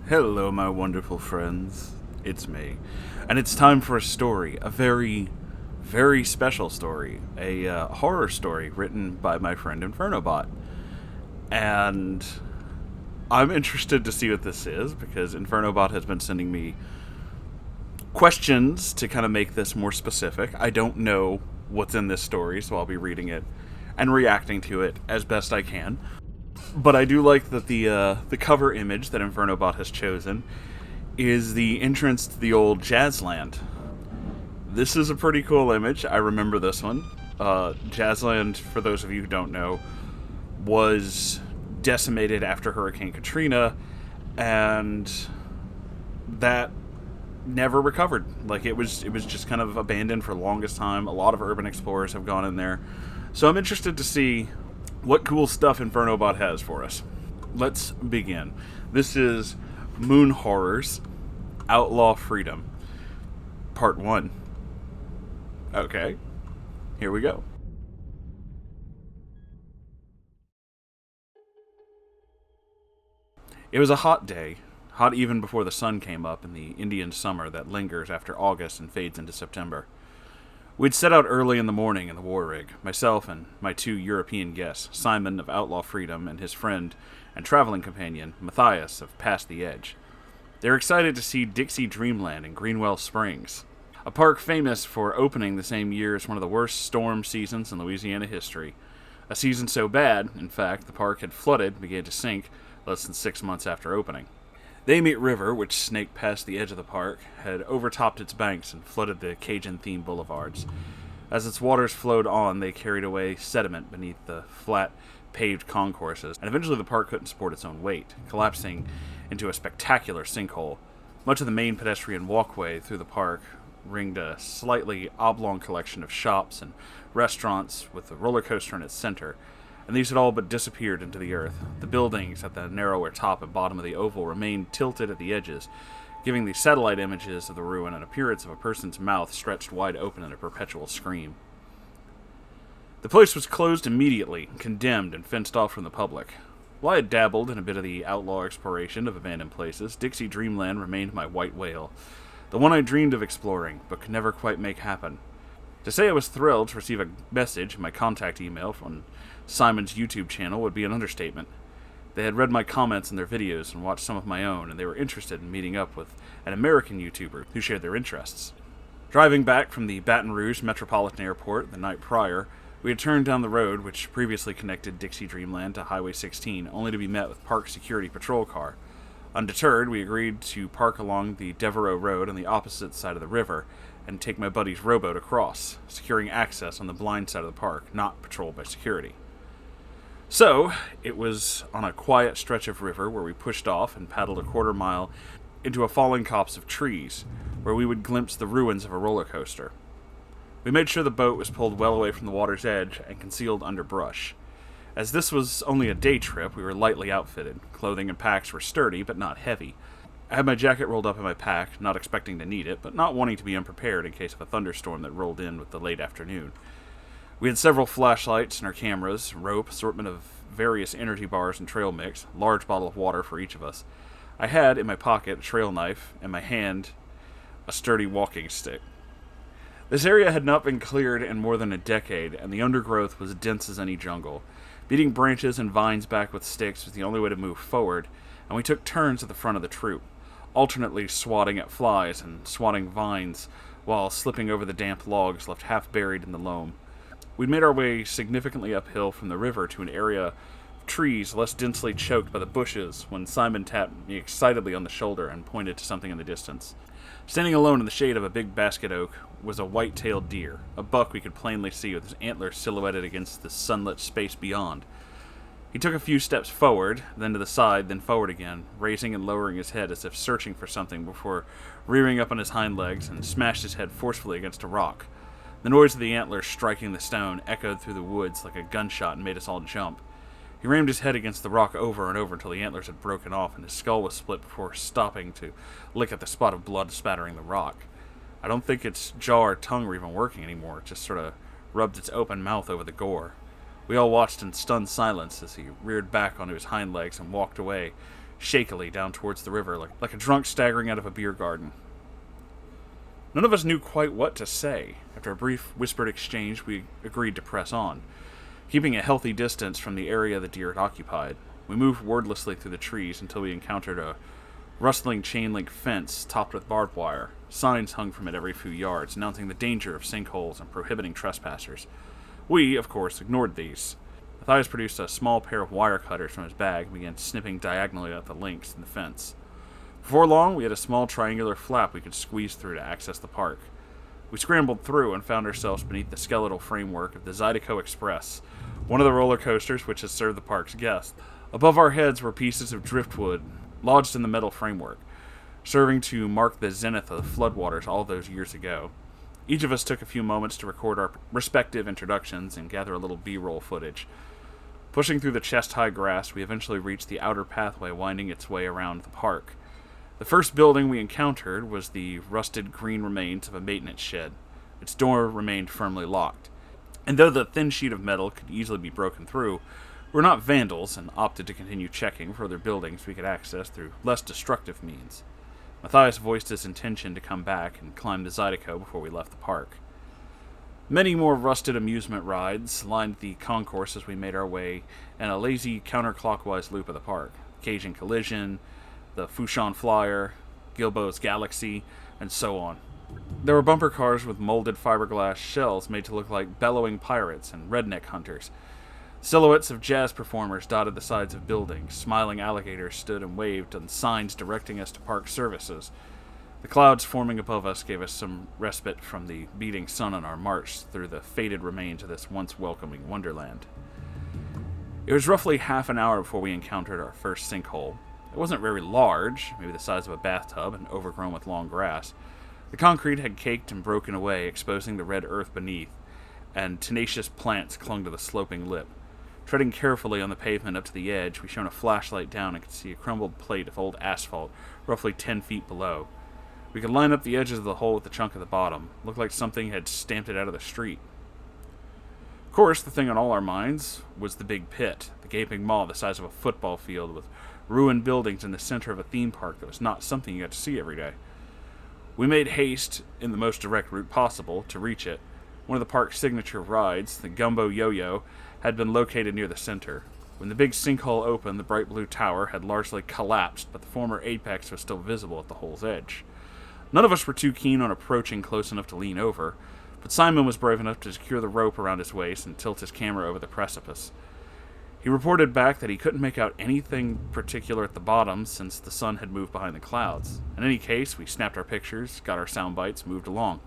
Hello, my wonderful friends. It's me. And it's time for a story. A very, very special story. A horror story written by my friend Infernobot. And I'm interested to see what this is because Infernobot has been sending me questions to kind of make this more specific. I don't know what's in this story, so I'll be reading it and reacting to it as best I can. But I do like that the cover image that Infernobot has chosen is the entrance to the old Jazzland. This is a pretty cool image. I remember this one. Jazzland, for those of you who don't know, was decimated after Hurricane Katrina, and that never recovered. Like it was just kind of abandoned for the longest time. A lot of urban explorers have gone in there. So I'm interested to see what cool stuff Infernobot has for us. Let's begin. This is Moonhorrors, Outlaw Freedom, Part 1. Okay, here we go. It was a hot day, hot even before the sun came up in the Indian summer that lingers after August and fades into September. We'd set out early in the morning in the war rig, myself and my two European guests, Simon of Outlaw Freedom and his friend and traveling companion, Matthias of Past the Edge. They were excited to see Dixie Dreamland in Greenwell Springs, a park famous for opening the same year as one of the worst storm seasons in Louisiana history. A season so bad, in fact, the park had flooded and began to sink less than 6 months after opening. The Amite River, which snaked past the edge of the park, had overtopped its banks and flooded the Cajun-themed boulevards. As its waters flowed on, they carried away sediment beneath the flat, paved concourses, and eventually the park couldn't support its own weight, collapsing into a spectacular sinkhole. Much of the main pedestrian walkway through the park ringed a slightly oblong collection of shops and restaurants with a roller coaster in its center, and these had all but disappeared into the earth. The buildings at the narrower top and bottom of the oval remained tilted at the edges, giving the satellite images of the ruin an appearance of a person's mouth stretched wide open in a perpetual scream. The place was closed immediately, condemned, and fenced off from the public. While I had dabbled in a bit of the outlaw exploration of abandoned places, Dixie Dreamland remained my white whale, the one I dreamed of exploring, but could never quite make happen. To say I was thrilled to receive a message in my contact email from Simon's YouTube channel would be an understatement. They had read my comments in their videos and watched some of my own, and they were interested in meeting up with an American YouTuber who shared their interests. Driving back from the Baton Rouge Metropolitan Airport the night prior, we had turned down the road which previously connected Dixie Dreamland to Highway 16, only to be met with park security patrol car. Undeterred, we agreed to park along the Devereaux Road on the opposite side of the river and take my buddy's rowboat across, securing access on the blind side of the park, not patrolled by security. So, it was on a quiet stretch of river where we pushed off and paddled a quarter-mile into a fallen copse of trees, where we would glimpse the ruins of a roller coaster. We made sure the boat was pulled well away from the water's edge and concealed under brush. As this was only a day trip, we were lightly outfitted. Clothing and packs were sturdy, but not heavy. I had my jacket rolled up in my pack, not expecting to need it, but not wanting to be unprepared in case of a thunderstorm that rolled in with the late afternoon. We had several flashlights and our cameras, rope, assortment of various energy bars and trail mix, large bottle of water for each of us. I had, in my pocket, a trail knife, and my hand, a sturdy walking stick. This area had not been cleared in more than a decade, and the undergrowth was dense as any jungle. Beating branches and vines back with sticks was the only way to move forward, and we took turns at the front of the troop, alternately swatting at flies and swatting vines, while slipping over the damp logs left half buried in the loam. We'd made our way significantly uphill from the river to an area of trees less densely choked by the bushes when Simon tapped me excitedly on the shoulder and pointed to something in the distance. Standing alone in the shade of a big basket oak was a white-tailed deer, a buck we could plainly see with his antlers silhouetted against the sunlit space beyond. He took a few steps forward, then to the side, then forward again, raising and lowering his head as if searching for something before rearing up on his hind legs and smashed his head forcefully against a rock. The noise of the antlers striking the stone echoed through the woods like a gunshot and made us all jump. He rammed his head against the rock over and over until the antlers had broken off and his skull was split before stopping to lick at the spot of blood spattering the rock. I don't think its jaw or tongue were even working anymore. It just sort of rubbed its open mouth over the gore. We all watched in stunned silence as he reared back onto his hind legs and walked away, shakily down towards the river, like a drunk staggering out of a beer garden. None of us knew quite what to say. After a brief whispered exchange, we agreed to press on. Keeping a healthy distance from the area the deer had occupied, we moved wordlessly through the trees until we encountered a rustling chain-link fence topped with barbed wire. Signs hung from it every few yards, announcing the danger of sinkholes and prohibiting trespassers. We, of course, ignored these. Matthias produced a small pair of wire cutters from his bag and began snipping diagonally at the links in the fence. Before long, we had a small triangular flap we could squeeze through to access the park. We scrambled through and found ourselves beneath the skeletal framework of the Zydeco Express, one of the roller coasters which has served the park's guests. Above our heads were pieces of driftwood lodged in the metal framework, serving to mark the zenith of the floodwaters all those years ago. Each of us took a few moments to record our respective introductions and gather a little B-roll footage. Pushing through the chest-high grass, we eventually reached the outer pathway winding its way around the park. The first building we encountered was the rusted green remains of a maintenance shed. Its door remained firmly locked, and though the thin sheet of metal could easily be broken through, we were not vandals and opted to continue checking for other buildings we could access through less destructive means. Matthias voiced his intention to come back and climb the Zydeco before we left the park. Many more rusted amusement rides lined the concourse as we made our way in a lazy counterclockwise loop of the park. Cajun Collision, the Fouchon Flyer, Gilboa's Galaxy, and so on. There were bumper cars with molded fiberglass shells made to look like bellowing pirates and redneck hunters. Silhouettes of jazz performers dotted the sides of buildings. Smiling alligators stood and waved on signs directing us to park services. The clouds forming above us gave us some respite from the beating sun on our march through the faded remains of this once welcoming wonderland. It was roughly half an hour before we encountered our first sinkhole. It wasn't very large, maybe the size of a bathtub and overgrown with long grass. The concrete had caked and broken away, exposing the red earth beneath, and tenacious plants clung to the sloping lip. Treading carefully on the pavement up to the edge, we shone a flashlight down and could see a crumbled plate of old asphalt roughly 10 feet below. We could line up the edges of the hole with the chunk at the bottom. It looked like something had stamped it out of the street. Of course, the thing on all our minds was the big pit, the gaping maw the size of a football field with ruined buildings in the center of a theme park that was not something you got to see every day. We made haste, in the most direct route possible, to reach it. One of the park's signature rides, the Gumbo Yo-Yo, had been located near the center. When the big sinkhole opened, the bright blue tower had largely collapsed, but the former apex was still visible at the hole's edge. None of us were too keen on approaching close enough to lean over, but Simon was brave enough to secure the rope around his waist and tilt his camera over the precipice. He reported back that he couldn't make out anything particular at the bottom since the sun had moved behind the clouds. In any case, we snapped our pictures, got our sound bites, moved along.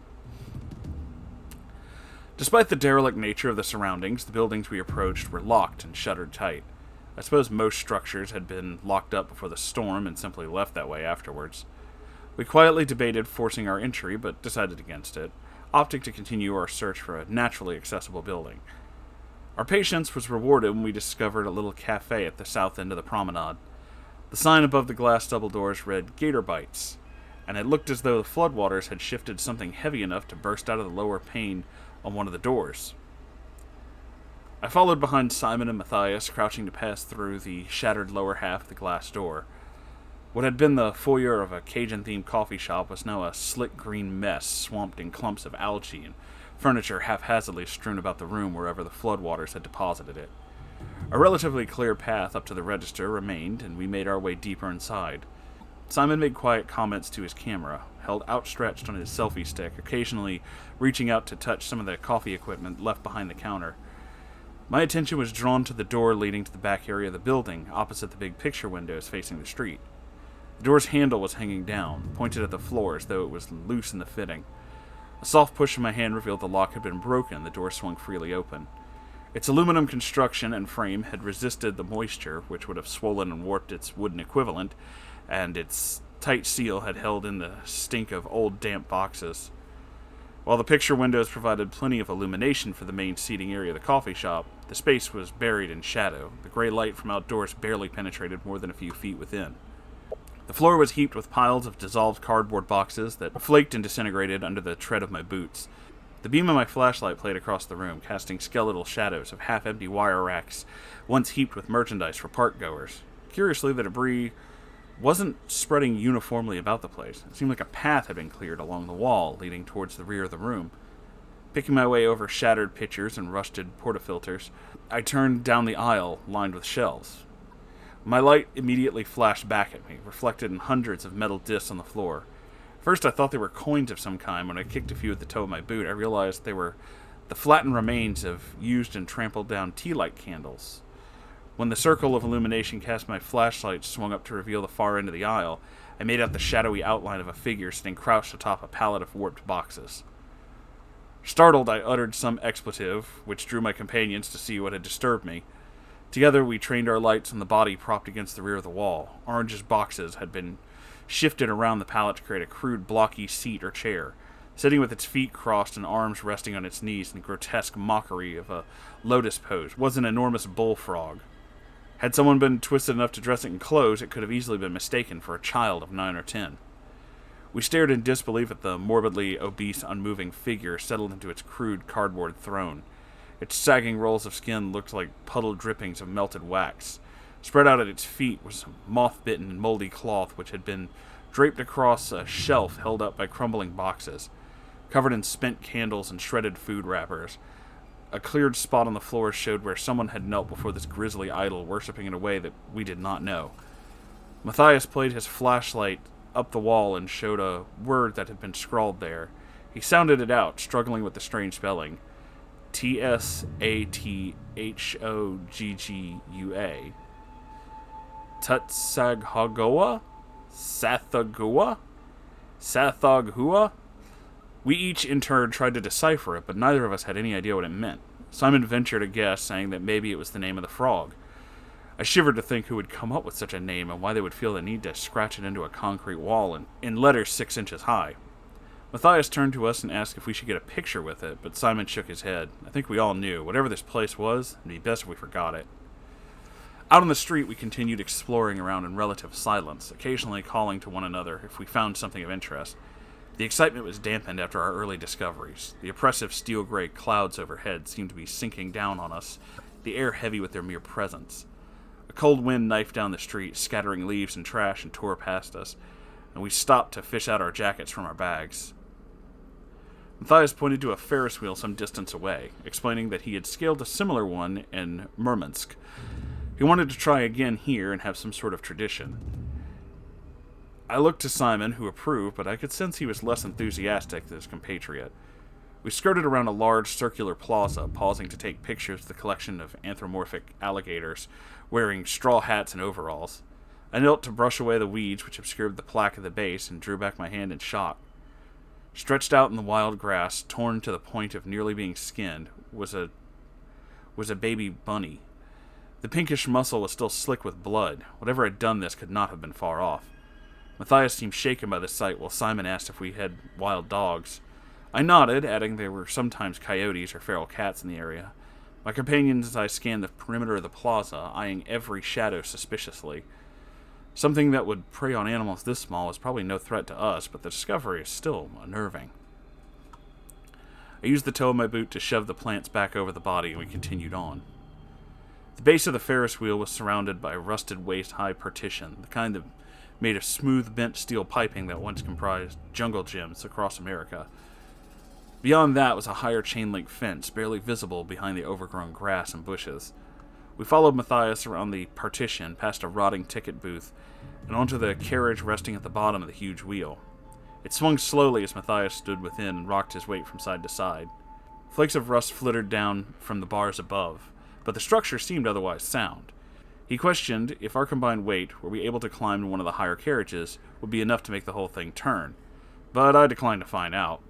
Despite the derelict nature of the surroundings, the buildings we approached were locked and shuttered tight. I suppose most structures had been locked up before the storm and simply left that way afterwards. We quietly debated forcing our entry, but decided against it, opting to continue our search for a naturally accessible building. Our patience was rewarded when we discovered a little cafe at the south end of the promenade. The sign above the glass double doors read Gator Bites, and it looked as though the floodwaters had shifted something heavy enough to burst out of the lower pane on one of the doors. I followed behind Simon and Matthias, crouching to pass through the shattered lower half of the glass door. What had been the foyer of a Cajun-themed coffee shop was now a slick green mess swamped in clumps of algae and furniture haphazardly strewn about the room wherever the floodwaters had deposited it. A relatively clear path up to the register remained, and we made our way deeper inside. Simon made quiet comments to his camera, held outstretched on his selfie stick, occasionally reaching out to touch some of the coffee equipment left behind the counter. My attention was drawn to the door leading to the back area of the building, opposite the big picture windows facing the street. The door's handle was hanging down, pointed at the floor as though it was loose in the fitting. A soft push of my hand revealed the lock had been broken. The door swung freely open. Its aluminum construction and frame had resisted the moisture, which would have swollen and warped its wooden equivalent, and its tight seal had held in the stink of old damp boxes. While the picture windows provided plenty of illumination for the main seating area of the coffee shop, the space was buried in shadow. The gray light from outdoors barely penetrated more than a few feet within. The floor was heaped with piles of dissolved cardboard boxes that flaked and disintegrated under the tread of my boots. The beam of my flashlight played across the room, casting skeletal shadows of half-empty wire racks, once heaped with merchandise for park-goers. Curiously, the debris wasn't spreading uniformly about the place. It seemed like a path had been cleared along the wall leading towards the rear of the room. Picking my way over shattered pitchers and rusted portafilters, I turned down the aisle lined with shelves. My light immediately flashed back at me, reflected in hundreds of metal discs on the floor. First, I thought they were coins of some kind. When I kicked a few at the toe of my boot, I realized they were the flattened remains of used and trampled down tea light candles. When the circle of illumination cast my flashlight swung up to reveal the far end of the aisle, I made out the shadowy outline of a figure sitting crouched atop a pallet of warped boxes. Startled, I uttered some expletive, which drew my companions to see what had disturbed me. Together, we trained our lights on the body propped against the rear of the wall. Orange's boxes had been shifted around the pallet to create a crude, blocky seat or chair, sitting with its feet crossed and arms resting on its knees in grotesque mockery of a lotus pose, was an enormous bullfrog. Had someone been twisted enough to dress it in clothes, it could have easily been mistaken for a child of 9 or 10. We stared in disbelief at the morbidly obese, unmoving figure settled into its crude cardboard throne. Its sagging rolls of skin looked like puddled drippings of melted wax. Spread out at its feet was moth-bitten and moldy cloth which had been draped across a shelf held up by crumbling boxes, covered in spent candles and shredded food wrappers. A cleared spot on the floor showed where someone had knelt before this grisly idol, worshipping in a way that we did not know. Matthias played his flashlight up the wall and showed a word that had been scrawled there. He sounded it out, struggling with the strange spelling. Tsathoggua? Tutsaghagoa? Sathagua? Sathoghua? We each in turn tried to decipher it, but neither of us had any idea what it meant. Simon ventured a guess, saying that maybe it was the name of the frog. I shivered to think who would come up with such a name and why they would feel the need to scratch it into a concrete wall in letters 6 inches high. Matthias turned to us and asked if we should get a picture with it, but Simon shook his head. I think we all knew. Whatever this place was, it'd be best if we forgot it. Out on the street, we continued exploring around in relative silence, occasionally calling to one another if we found something of interest. The excitement was dampened after our early discoveries. The oppressive steel-gray clouds overhead seemed to be sinking down on us, the air heavy with their mere presence. A cold wind knifed down the street, scattering leaves and trash, and tore past us, and we stopped to fish out our jackets from our bags. Matthias pointed to a Ferris wheel some distance away, explaining that he had scaled a similar one in Murmansk. He wanted to try again here and have some sort of tradition. I looked to Simon, who approved, but I could sense he was less enthusiastic than his compatriot. We skirted around a large circular plaza, pausing to take pictures of the collection of anthropomorphic alligators, wearing straw hats and overalls. I knelt to brush away the weeds which obscured the plaque at the base and drew back my hand in shock. Stretched out in the wild grass, torn to the point of nearly being skinned, was a baby bunny. The pinkish muscle was still slick with blood. Whatever had done this could not have been far off. Matthias seemed shaken by the sight, while Simon asked if we had wild dogs. I nodded, adding there were sometimes coyotes or feral cats in the area. My companions as I scanned the perimeter of the plaza, eyeing every shadow suspiciously. Something that would prey on animals this small is probably no threat to us, but the discovery is still unnerving. I used the toe of my boot to shove the plants back over the body, and we continued on. The base of the Ferris wheel was surrounded by a rusted waist-high partition, the kind that made of smooth bent steel piping that once comprised jungle gyms across America. Beyond that was a higher chain-link fence, barely visible behind the overgrown grass and bushes. We followed Matthias around the partition, past a rotting ticket booth, and onto the carriage resting at the bottom of the huge wheel. It swung slowly as Matthias stood within and rocked his weight from side to side. Flakes of rust flittered down from the bars above, but the structure seemed otherwise sound. He questioned if our combined weight, were we able to climb in one of the higher carriages, would be enough to make the whole thing turn, but I declined to find out.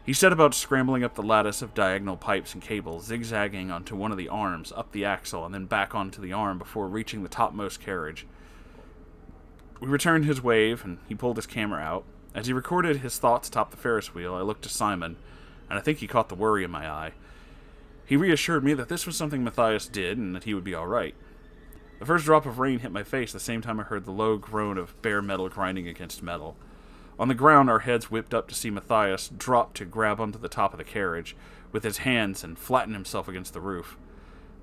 He set about scrambling up the lattice of diagonal pipes and cables, zigzagging onto one of the arms, up the axle, and then back onto the arm before reaching the topmost carriage. We returned his wave, and he pulled his camera out. As he recorded his thoughts atop the Ferris wheel, I looked to Simon, and I think he caught the worry in my eye. He reassured me that this was something Matthias did, and that he would be all right. The first drop of rain hit my face the same time I heard the low groan of bare metal grinding against metal. On the ground, our heads whipped up to see Matthias drop to grab onto the top of the carriage with his hands and flatten himself against the roof.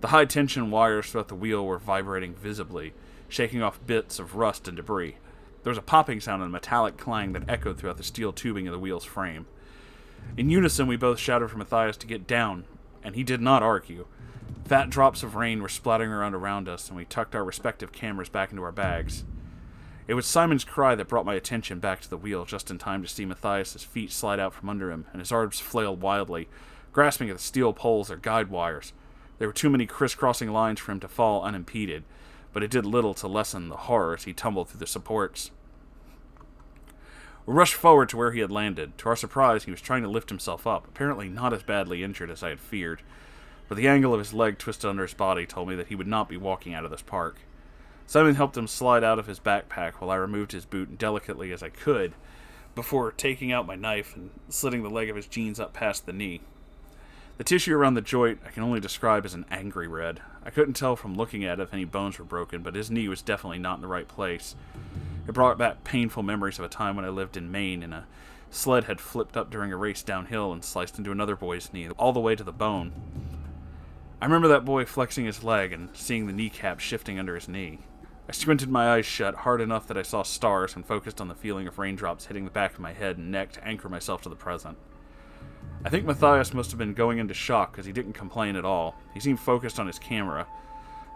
The high-tension wires throughout the wheel were vibrating visibly, shaking off bits of rust and debris. There was a popping sound and a metallic clang that echoed throughout the steel tubing of the wheel's frame. In unison, we both shouted for Matthias to get down, and he did not argue. Fat drops of rain were splattering around us, and we tucked our respective cameras back into our bags. It was Simon's cry that brought my attention back to the wheel just in time to see Matthias's feet slide out from under him, and his arms flail wildly, grasping at the steel poles or guide wires. There were too many crisscrossing lines for him to fall unimpeded, but it did little to lessen the horror as he tumbled through the supports. We rushed forward to where he had landed. To our surprise, he was trying to lift himself up, apparently not as badly injured as I had feared, but the angle of his leg twisted under his body told me that he would not be walking out of this park. Simon helped him slide out of his backpack while I removed his boot delicately as I could, before taking out my knife and slitting the leg of his jeans up past the knee. The tissue around the joint I can only describe as an angry red. I couldn't tell from looking at it if any bones were broken, but his knee was definitely not in the right place. It brought back painful memories of a time when I lived in Maine and a sled had flipped up during a race downhill and sliced into another boy's knee, all the way to the bone. I remember that boy flexing his leg and seeing the kneecap shifting under his knee. I squinted my eyes shut hard enough that I saw stars and focused on the feeling of raindrops hitting the back of my head and neck to anchor myself to the present. I think Matthias must have been going into shock because he didn't complain at all. He seemed focused on his camera.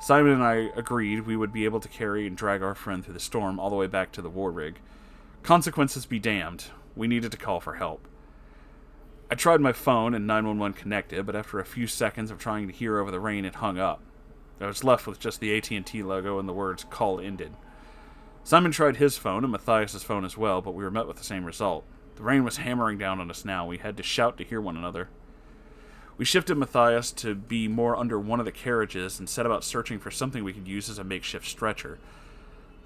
Simon and I agreed we would be able to carry and drag our friend through the storm all the way back to the war rig. Consequences be damned. We needed to call for help. I tried my phone and 911 connected, but after a few seconds of trying to hear over the rain, it hung up. I was left with just the AT&T logo and the words, "Call ended." Simon tried his phone and Matthias's phone as well, but we were met with the same result. The rain was hammering down on us now. We had to shout to hear one another. We shifted Matthias to be more under one of the carriages and set about searching for something we could use as a makeshift stretcher.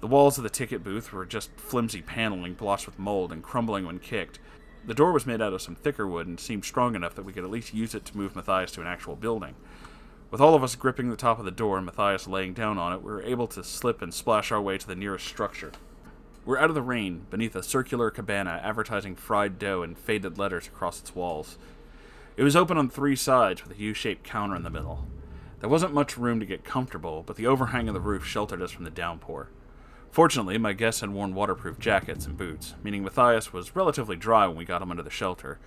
The walls of the ticket booth were just flimsy paneling blotched with mold and crumbling when kicked. The door was made out of some thicker wood and seemed strong enough that we could at least use it to move Matthias to an actual building. With all of us gripping the top of the door and Matthias laying down on it, we were able to slip and splash our way to the nearest structure. We're out of the rain, beneath a circular cabana advertising fried dough in faded letters across its walls. It was open on 3 sides with a U-shaped counter in the middle. There wasn't much room to get comfortable, but the overhang of the roof sheltered us from the downpour. Fortunately, my guests had worn waterproof jackets and boots, meaning Matthias was relatively dry when we got him under the shelter.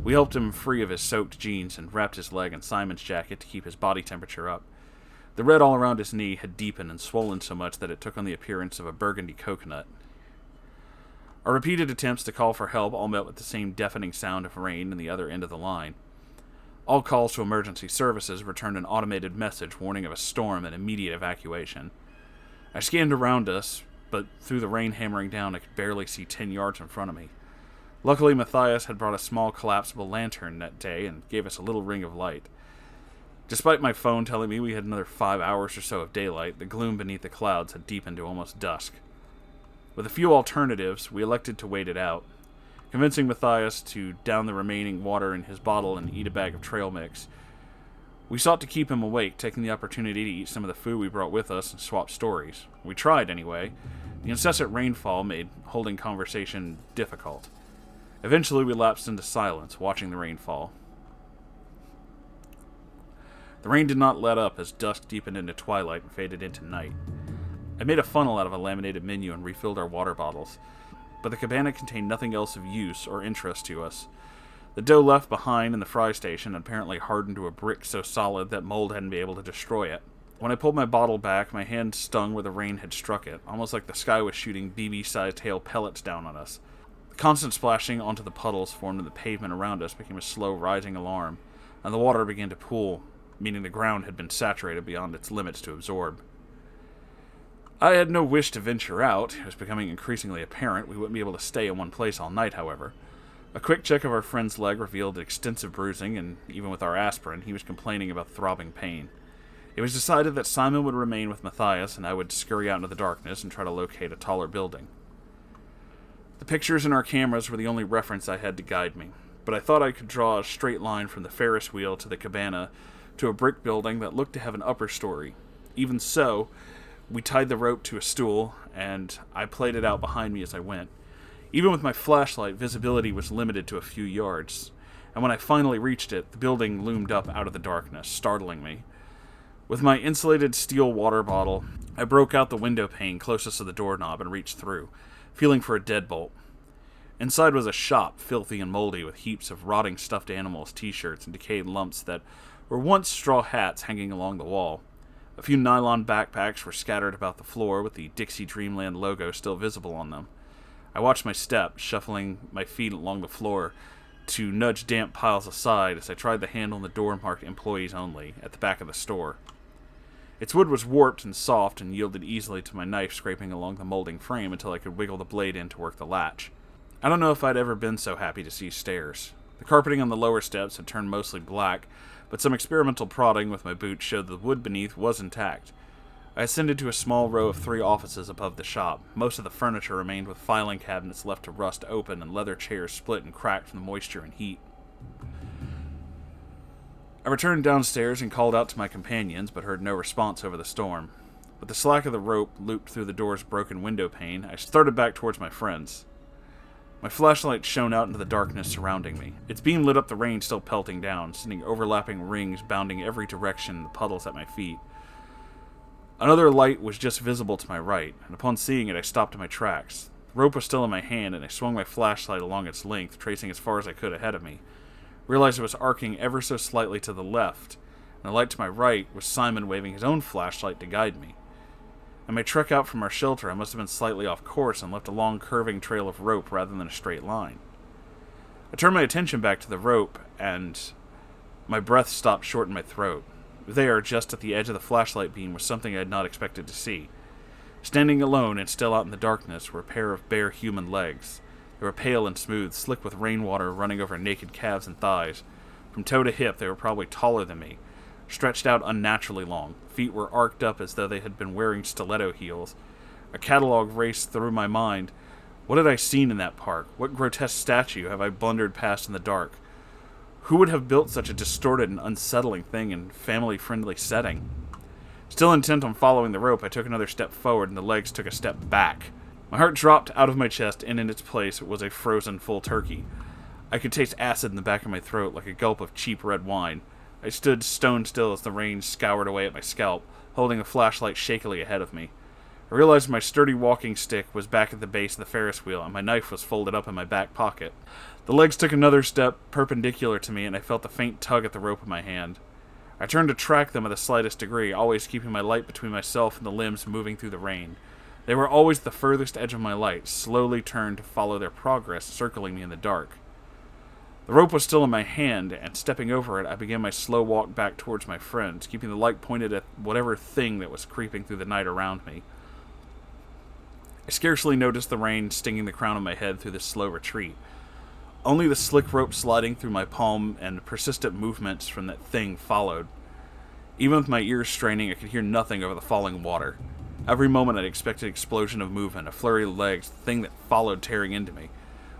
We helped him free of his soaked jeans and wrapped his leg in Simon's jacket to keep his body temperature up. The red all around his knee had deepened and swollen so much that it took on the appearance of a burgundy coconut. Our repeated attempts to call for help all met with the same deafening sound of rain in the other end of the line. All calls to emergency services returned an automated message warning of a storm and immediate evacuation. I scanned around us, but through the rain hammering down I could barely see 10 yards in front of me. Luckily, Matthias had brought a small collapsible lantern that day and gave us a little ring of light. Despite my phone telling me we had another 5 hours or so of daylight, the gloom beneath the clouds had deepened to almost dusk. With a few alternatives, we elected to wait it out. Convincing Matthias to down the remaining water in his bottle and eat a bag of trail mix, we sought to keep him awake, taking the opportunity to eat some of the food we brought with us and swap stories. We tried, anyway. The incessant rainfall made holding conversation difficult. Eventually, we lapsed into silence, watching the rain fall. The rain did not let up as dusk deepened into twilight and faded into night. I made a funnel out of a laminated menu and refilled our water bottles, but the cabana contained nothing else of use or interest to us. The dough left behind in the fry station had apparently hardened to a brick so solid that mold hadn't been able to destroy it. When I pulled my bottle back, my hand stung where the rain had struck it, almost like the sky was shooting BB-sized hail pellets down on us. The constant splashing onto the puddles formed in the pavement around us became a slow rising alarm, and the water began to pool, meaning the ground had been saturated beyond its limits to absorb. I had no wish to venture out. It was becoming increasingly apparent we wouldn't be able to stay in one place all night, however. A quick check of our friend's leg revealed extensive bruising, and even with our aspirin, he was complaining about throbbing pain. It was decided that Simon would remain with Matthias, and I would scurry out into the darkness and try to locate a taller building. The pictures in our cameras were the only reference I had to guide me, but I thought I could draw a straight line from the Ferris wheel to the cabana to a brick building that looked to have an upper story. Even so, we tied the rope to a stool, and I played it out behind me as I went. Even with my flashlight, visibility was limited to a few yards, and when I finally reached it, the building loomed up out of the darkness, startling me. With my insulated steel water bottle, I broke out the window pane closest to the doorknob and reached through, feeling for a deadbolt. Inside was a shop, filthy and moldy, with heaps of rotting stuffed animals, t-shirts, and decayed lumps that were once straw hats hanging along the wall. A few nylon backpacks were scattered about the floor, with the Dixie Dreamland logo still visible on them. I watched my step, shuffling my feet along the floor to nudge damp piles aside as I tried the handle on the door marked Employees Only at the back of the store. Its wood was warped and soft and yielded easily to my knife scraping along the molding frame until I could wiggle the blade in to work the latch. I don't know if I'd ever been so happy to see stairs. The carpeting on the lower steps had turned mostly black, but some experimental prodding with my boot showed the wood beneath was intact. I ascended to a small row of 3 offices above the shop. Most of the furniture remained with filing cabinets left to rust open and leather chairs split and cracked from the moisture and heat. I returned downstairs and called out to my companions, but heard no response over the storm. With the slack of the rope looped through the door's broken window pane, I started back towards my friends. My flashlight shone out into the darkness surrounding me. Its beam lit up the rain still pelting down, sending overlapping rings bounding every direction in the puddles at my feet. Another light was just visible to my right, and upon seeing it I stopped in my tracks. The rope was still in my hand, and I swung my flashlight along its length, tracing as far as I could ahead of me. Realized it was arcing ever so slightly to the left, and the light to my right was Simon waving his own flashlight to guide me. On my trek out from our shelter, I must have been slightly off course and left a long curving trail of rope rather than a straight line. I turned my attention back to the rope, and my breath stopped short in my throat. There, just at the edge of the flashlight beam, was something I had not expected to see. Standing alone and still out in the darkness were a pair of bare human legs. They were pale and smooth, slick with rainwater running over naked calves and thighs. From toe to hip, they were probably taller than me, stretched out unnaturally long. Feet were arched up as though they had been wearing stiletto heels. A catalog raced through my mind. What had I seen in that park? What grotesque statue have I blundered past in the dark? Who would have built such a distorted and unsettling thing in a family-friendly setting? Still intent on following the rope, I took another step forward, and the legs took a step back. My heart dropped out of my chest, and in its place was a frozen full turkey. I could taste acid in the back of my throat like a gulp of cheap red wine. I stood stone still as the rain scoured away at my scalp, holding a flashlight shakily ahead of me. I realized my sturdy walking stick was back at the base of the Ferris wheel, and my knife was folded up in my back pocket. The legs took another step perpendicular to me, and I felt a faint tug at the rope in my hand. I turned to track them at the slightest degree, always keeping my light between myself and the limbs moving through the rain. They were always the furthest edge of my light, slowly turned to follow their progress, circling me in the dark. The rope was still in my hand, and stepping over it, I began my slow walk back towards my friends, keeping the light pointed at whatever thing that was creeping through the night around me. I scarcely noticed the rain stinging the crown of my head through this slow retreat. Only the slick rope sliding through my palm and persistent movements from that thing followed. Even with my ears straining, I could hear nothing over the falling water. Every moment I expected an explosion of movement, a flurry of legs, the thing that followed tearing into me.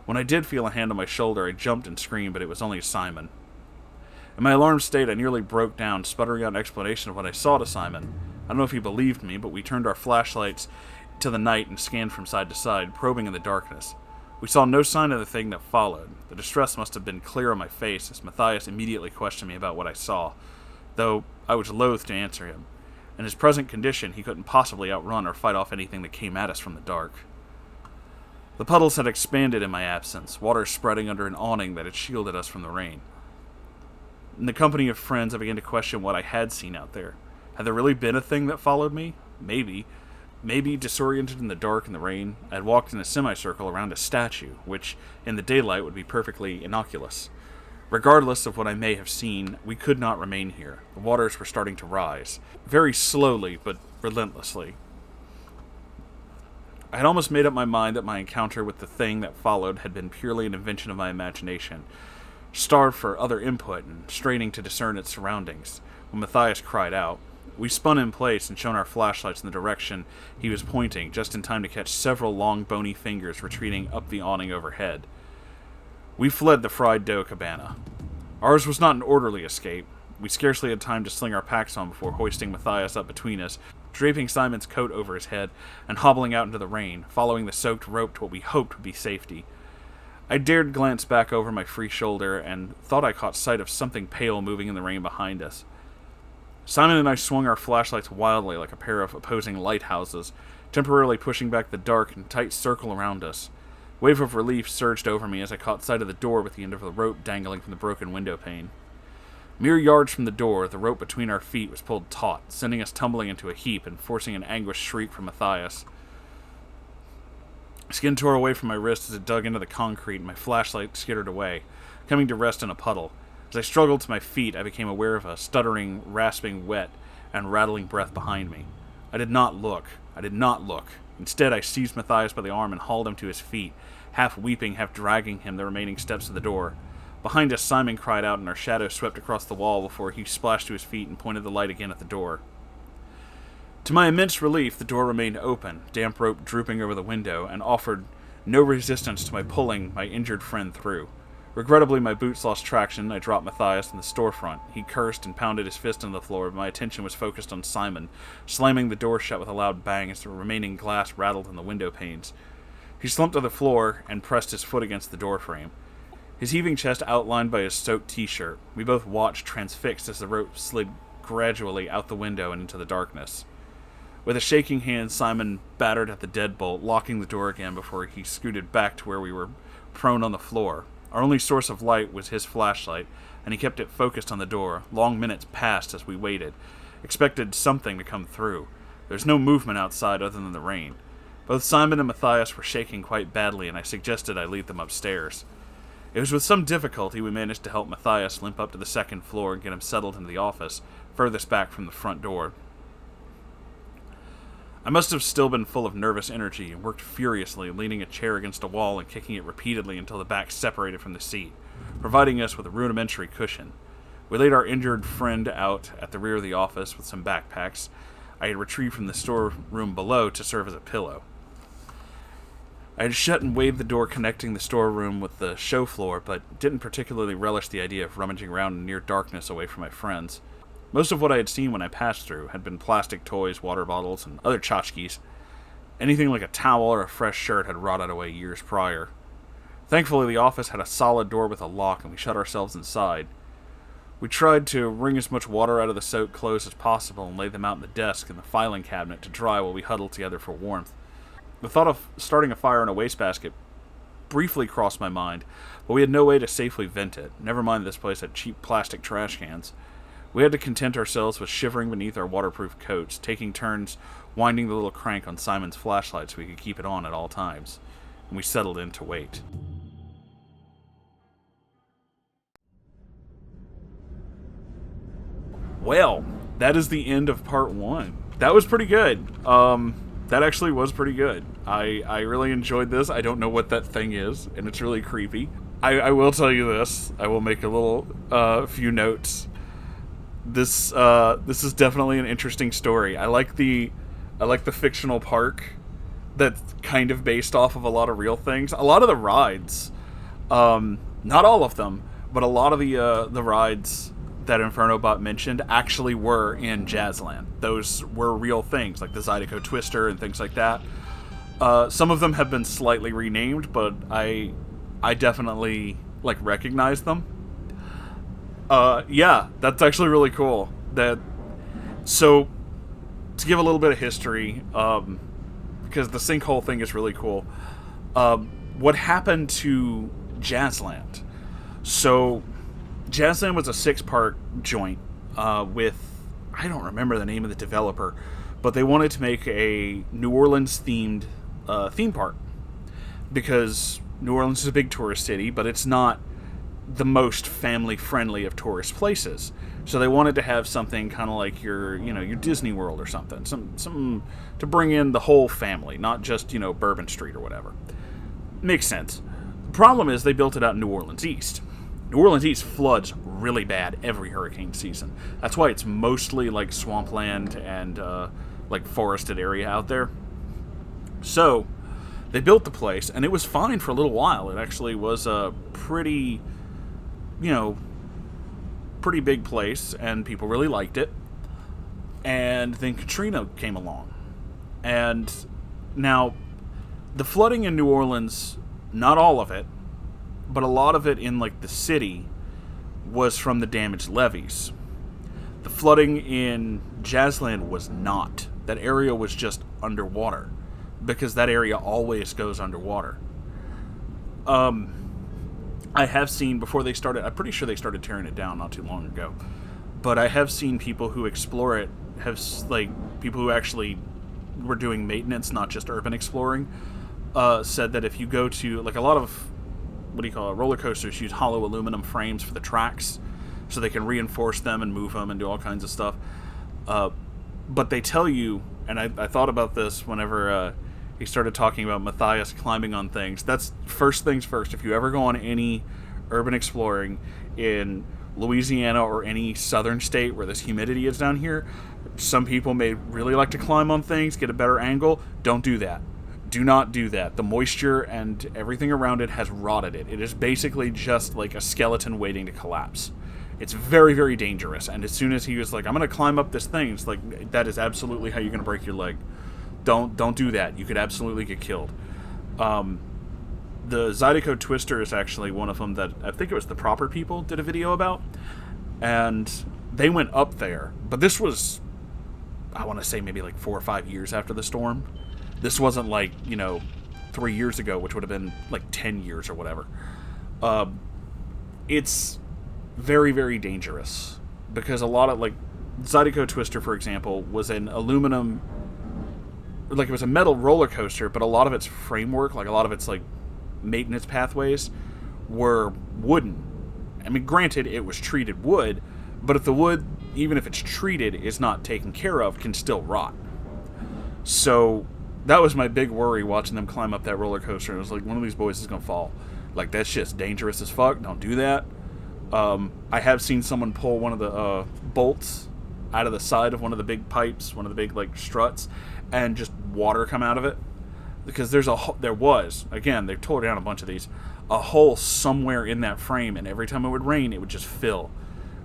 When I did feel a hand on my shoulder, I jumped and screamed, but it was only Simon. In my alarmed state, I nearly broke down, sputtering out an explanation of what I saw to Simon. I don't know if he believed me, but we turned our flashlights to the night and scanned from side to side, probing in the darkness. We saw no sign of the thing that followed. The distress must have been clear on my face as Matthias immediately questioned me about what I saw, though I was loath to answer him. In his present condition, he couldn't possibly outrun or fight off anything that came at us from the dark. The puddles had expanded in my absence, water spreading under an awning that had shielded us from the rain. In the company of friends, I began to question what I had seen out there. Had there really been a thing that followed me? Maybe. Maybe, disoriented in the dark and the rain, I had walked in a semicircle around a statue, which, in the daylight, would be perfectly innocuous. Regardless of what I may have seen, we could not remain here. The waters were starting to rise, very slowly but relentlessly. I had almost made up my mind that my encounter with the thing that followed had been purely an invention of my imagination, starved for other input and straining to discern its surroundings, when Matthias cried out. We spun in place and shone our flashlights in the direction he was pointing, just in time to catch several long bony fingers retreating up the awning overhead. We fled the fried dough cabana. Ours was not an orderly escape. We scarcely had time to sling our packs on before hoisting Matthias up between us, draping Simon's coat over his head, and hobbling out into the rain, following the soaked rope to what we hoped would be safety. I dared glance back over my free shoulder, and thought I caught sight of something pale moving in the rain behind us. Simon and I swung our flashlights wildly like a pair of opposing lighthouses, temporarily pushing back the dark and tight circle around us. A wave of relief surged over me as I caught sight of the door with the end of the rope dangling from the broken window pane. Mere yards from the door, the rope between our feet was pulled taut, sending us tumbling into a heap and forcing an anguished shriek from Matthias. Skin tore away from my wrist as it dug into the concrete and my flashlight skittered away, coming to rest in a puddle. As I struggled to my feet, I became aware of a stuttering, rasping wet and rattling breath behind me. I did not look. Instead, I seized Matthias by the arm and hauled him to his feet, half weeping, half dragging him the remaining steps to the door. Behind us, Simon cried out, and our shadow swept across the wall before he splashed to his feet and pointed the light again at the door. To my immense relief, the door remained open, damp rope drooping over the window, and offered no resistance to my pulling my injured friend through. Regrettably, my boots lost traction, and I dropped Matthias in the storefront. He cursed and pounded his fist on the floor, but my attention was focused on Simon, slamming the door shut with a loud bang as the remaining glass rattled in the window panes. He slumped to the floor and pressed his foot against the doorframe, his heaving chest outlined by his soaked t-shirt. We both watched, transfixed, as the rope slid gradually out the window and into the darkness. With a shaking hand, Simon battered at the deadbolt, locking the door again before he scooted back to where we were prone on the floor. Our only source of light was his flashlight, and he kept it focused on the door. Long minutes passed as we waited, expected something to come through. There was no movement outside other than the rain. Both Simon and Matthias were shaking quite badly, and I suggested I lead them upstairs. It was with some difficulty we managed to help Matthias limp up to the second floor and get him settled into the office, furthest back from the front door. I must have still been full of nervous energy and worked furiously, leaning a chair against a wall and kicking it repeatedly until the back separated from the seat, providing us with a rudimentary cushion. We laid our injured friend out at the rear of the office with some backpacks I had retrieved from the storeroom below to serve as a pillow. I had shut and waved the door connecting the storeroom with the show floor, but didn't particularly relish the idea of rummaging around in near darkness away from my friends. Most of what I had seen when I passed through had been plastic toys, water bottles, and other tchotchkes. Anything like a towel or a fresh shirt had rotted away years prior. Thankfully, the office had a solid door with a lock, and we shut ourselves inside. We tried to wring as much water out of the soaked clothes as possible and lay them out in the desk and the filing cabinet to dry while we huddled together for warmth. The thought of starting a fire in a wastebasket briefly crossed my mind, but we had no way to safely vent it. Never mind this place had cheap plastic trash cans. We had to content ourselves with shivering beneath our waterproof coats, taking turns winding the little crank on Simon's flashlight so we could keep it on at all times, and we settled in to wait. Well, that is the end of part 1. That was pretty good. That actually was pretty good. I really enjoyed this. I don't know what that thing is, and it's really creepy. I will tell you this. I will make a little few notes. This is definitely an interesting story. I like the fictional park that's kind of based off of a lot of real things. A lot of the rides, not all of them, but a lot of the rides that InfernoBot mentioned actually were in Jazzland. Those were real things, like the Zydeco Twister and things like that. Some of them have been slightly renamed, but I definitely recognize them. Yeah, that's actually really cool. So, to give a little bit of history, because the sinkhole thing is really cool, what happened to Jazzland? So, Jazzland was a 6-part joint with, I don't remember the name of the developer, but they wanted to make a New Orleans-themed theme park. Because New Orleans is a big tourist city, but it's not the most family-friendly of tourist places. So they wanted to have something kind of like your Disney World or something. Some to bring in the whole family, not just, Bourbon Street or whatever. Makes sense. The problem is they built it out in New Orleans East. New Orleans East floods really bad every hurricane season. That's why it's mostly like swampland and forested area out there. So they built the place, and it was fine for a little while. It actually was a pretty big place, and people really liked it. And then Katrina came along. And now, the flooding in New Orleans, not all of it, but a lot of it in the city was from the damaged levees. The flooding in Jazzland was not. That area was just underwater, because that area always goes underwater. I have seen, before they started, I'm pretty sure they started tearing it down not too long ago, but I have seen people who explore it, people who actually were doing maintenance, not just urban exploring, said that if you go to, a lot of, roller coasters use hollow aluminum frames for the tracks, so they can reinforce them and move them and do all kinds of stuff. But they tell you, and I thought about this whenever he started talking about Matthias climbing on things. That's first things first. If you ever go on any urban exploring in Louisiana or any southern state where this humidity is down here, some people may really like to climb on things, get a better angle. Don't do that. Do not do that. The moisture and everything around it has rotted it. It is basically just like a skeleton waiting to collapse. It's very, very dangerous. And as soon as he was like, I'm going to climb up this thing, it's like, that is absolutely how you're going to break your leg. Don't do that. You could absolutely get killed. The Zydeco Twister is actually one of them that I think it was the Proper People did a video about. And they went up there. But this was, I want to say maybe 4 or 5 years after the storm. This wasn't 3 years ago, which would have been 10 years or whatever. It's very, very dangerous. Because a lot of, Zydeco Twister, for example, was an aluminum, it was a metal roller coaster, but a lot of its framework, a lot of its, maintenance pathways were wooden. I mean, granted, it was treated wood, but if the wood, even if it's treated, is not taken care of, can still rot. So that was my big worry watching them climb up that roller coaster. It was like, one of these boys is going to fall. That shit's dangerous as fuck. Don't do that. I have seen someone pull one of the bolts out of the side of one of the big pipes, one of the big, struts, and just water come out of it. Because there was, again, they tore down a bunch of these, a hole somewhere in that frame, and every time it would rain, it would just fill.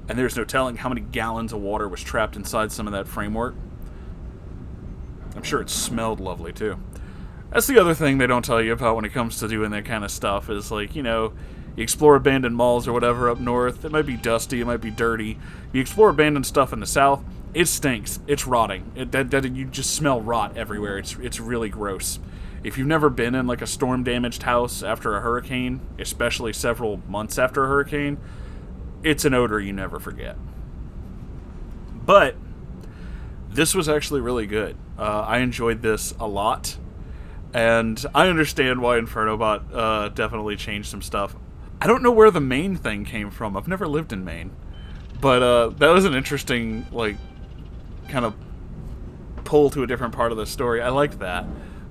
And there's no telling how many gallons of water was trapped inside some of that framework. I'm sure it smelled lovely, too. That's the other thing they don't tell you about when it comes to doing that kind of stuff, is, you explore abandoned malls or whatever up north. It might be dusty, it might be dirty. You explore abandoned stuff in the south, it stinks. It's rotting. You just smell rot everywhere. It's really gross. If you've never been in, a storm-damaged house after a hurricane, especially several months after a hurricane, it's an odor you never forget. But this was actually really good. I enjoyed this a lot, and I understand why Infernobot definitely changed some stuff. I don't know where the Maine thing came from. I've never lived in Maine, but that was an interesting, kind of pull to a different part of the story. I liked that,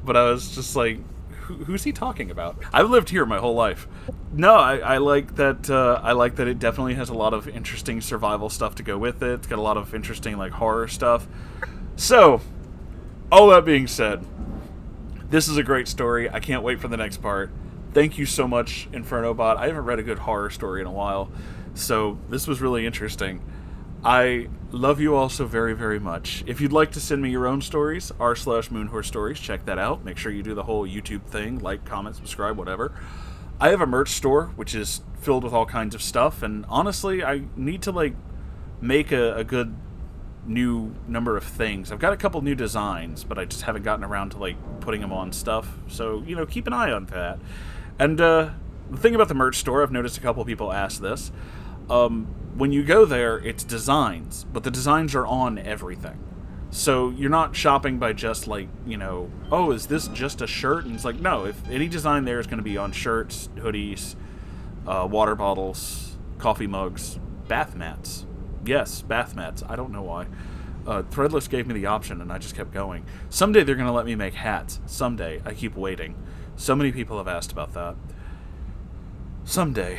but I was just like, who's he talking about? I've lived here my whole life. No, I like that. I like that it definitely has a lot of interesting survival stuff to go with it. It's got a lot of interesting horror stuff. So, all that being said, this is a great story. I can't wait for the next part. Thank you so much, Infernobot. I haven't read a good horror story in a while, so this was really interesting. I love you all so very, very much. If you'd like to send me your own stories, r/Moonhorse Stories, check that out. Make sure you do the whole YouTube thing, comment, subscribe, whatever. I have a merch store, which is filled with all kinds of stuff, and honestly, I need to, make a good new number of things. I've got a couple new designs, but I just haven't gotten around to, putting them on stuff, so, keep an eye on that. And, the thing about the merch store, I've noticed a couple people ask this, when you go there, it's designs, but the designs are on everything. So you're not shopping by just oh, is this just a shirt? And it's no, if any design there is going to be on shirts, hoodies, water bottles, coffee mugs, bath mats. Yes, bath mats. I don't know why. Threadless gave me the option and I just kept going. Someday they're going to let me make hats. Someday. I keep waiting. So many people have asked about that. Someday.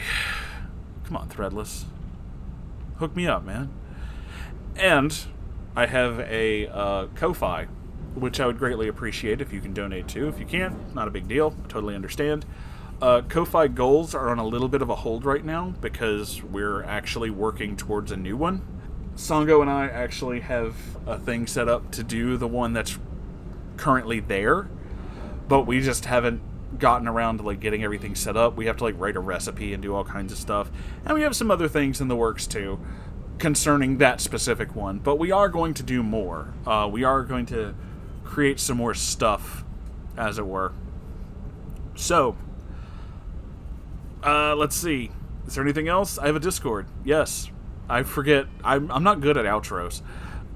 Come on, Threadless. Hook me up, man. And I have a Ko-Fi, which I would greatly appreciate if you can donate to. If you can't, not a big deal. I totally understand. Ko-Fi goals are on a little bit of a hold right now because we're actually working towards a new one. Sango and I actually have a thing set up to do the one that's currently there, but we just haven't gotten around to getting everything set up. We have to write a recipe and do all kinds of stuff, and we have some other things in the works too. concerning that specific one, but we are going to do more. We are going to create some more stuff, as it were. So, let's see. Is there anything else? I have a Discord. Yes. I forget. I'm not good at outros.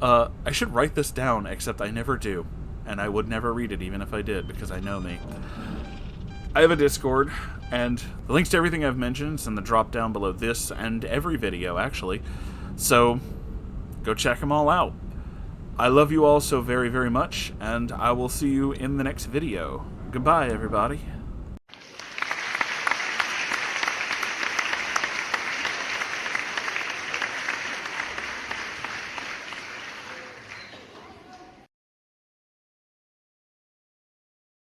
I should write this down, except I never do. And I would never read it, even if I did, because I know me. I have a Discord, and the links to everything I've mentioned is in the drop down below this and every video, actually. So, go check them all out. I love you all so very, very much, and I will see you in the next video. Goodbye, everybody.